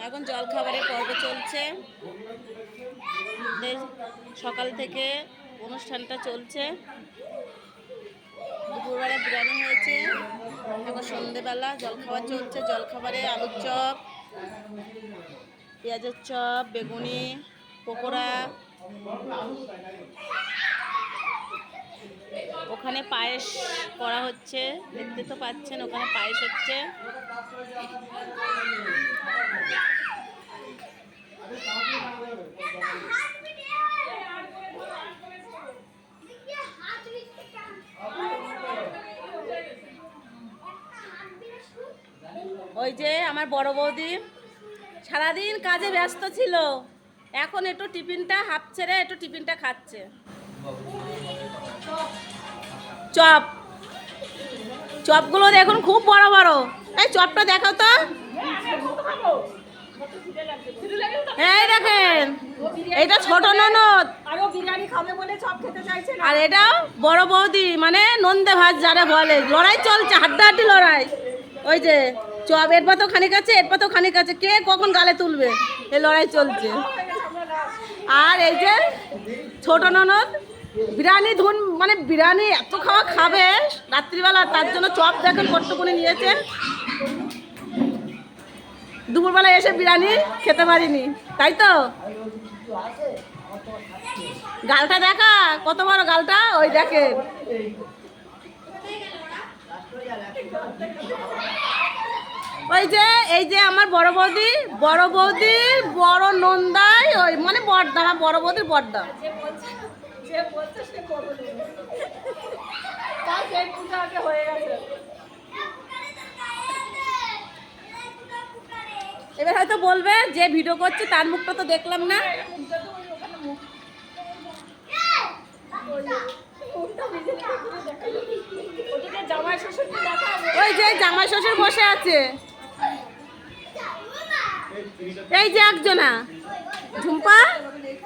এখন জলখাবারের পর্ব চলছে, সকাল থেকে অনুষ্ঠানটা চলছে। দুপুরবেলা বিরিয়ানি হয়েছে, এখন সন্ধেবেলা জলখাবার চলছে। জলখাবারে আলুর চপ, পেঁয়াজের চপ, বেগুনি, পকোড়া, ওখানে পায়েস করা হচ্ছে, দেখতে তো পাচ্ছেন ওখানে পায়েস হচ্ছে। ওই যে আমার বড় বৌদি সারাদিন কাজে ব্যস্ত ছিল, এখন একটু টিফিনটা হাফ ছেড়ে একটু টিফিনটা খাচ্ছে। চপ, চপগুলো দেখুন খুব বড় বড়। এই চপটা দেখাও তো। এই দেখেন, এটা ছোট ননদ আর এটা বড় বৌদি, মানে নন্দে ভাত যারা বলে। লড়াই চলছে, হাড্ডাহাড্ডি লড়াই। ওই যে চপ এর পাতেও খানিক আছে, এর পাতেও খানিক আছে, কে কখন গালে তুলবে, এই লড়াই চলছে। আর এই যে ছোট ননদ বিরিয়ানি ধুন, মানে বিরিয়ানি এত খাওয়া খাবে রাত্রিবেলা, তার জন্য চপ দেখেন কট্টুকুনি নিয়েছে। দুপুরবেলা এসে বিরিয়ানি খেতে পারিনি, তাই তো। গালটা দেখা কত বড় গালটা, ওই দেখেন। ওই যে এই যে আমার বড় বৌদির বড় নন্দাই, ওই মানে বড়দা, আমার বড় বৌদির বড়দা। এবার হয়তো বলবে যে ভিডিও করছে তার মুখটা তো দেখলাম না। ওই যে জামাই শ্বশুর বসে আছে, এই যে একজনা। ঝুম্পা,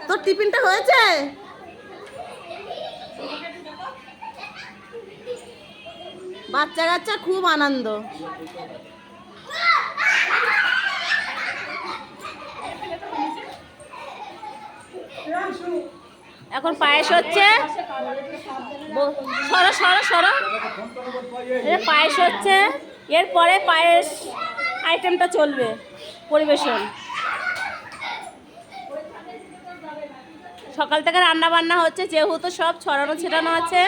তোর টিফিনটা হয়েছে? বাচ্চা কাচ্চা খুব আনন্দ। এখন পায়েস হচ্ছে, সরো সরো সরো, পায়েস হচ্ছে। এরপরে পায়েস আইটেমটা চলবে, পরিবেশন। সকাল থেকে রান্না বান্না হচ্ছে, যেহেতু সব ছড়ানো ছিটানো আছে।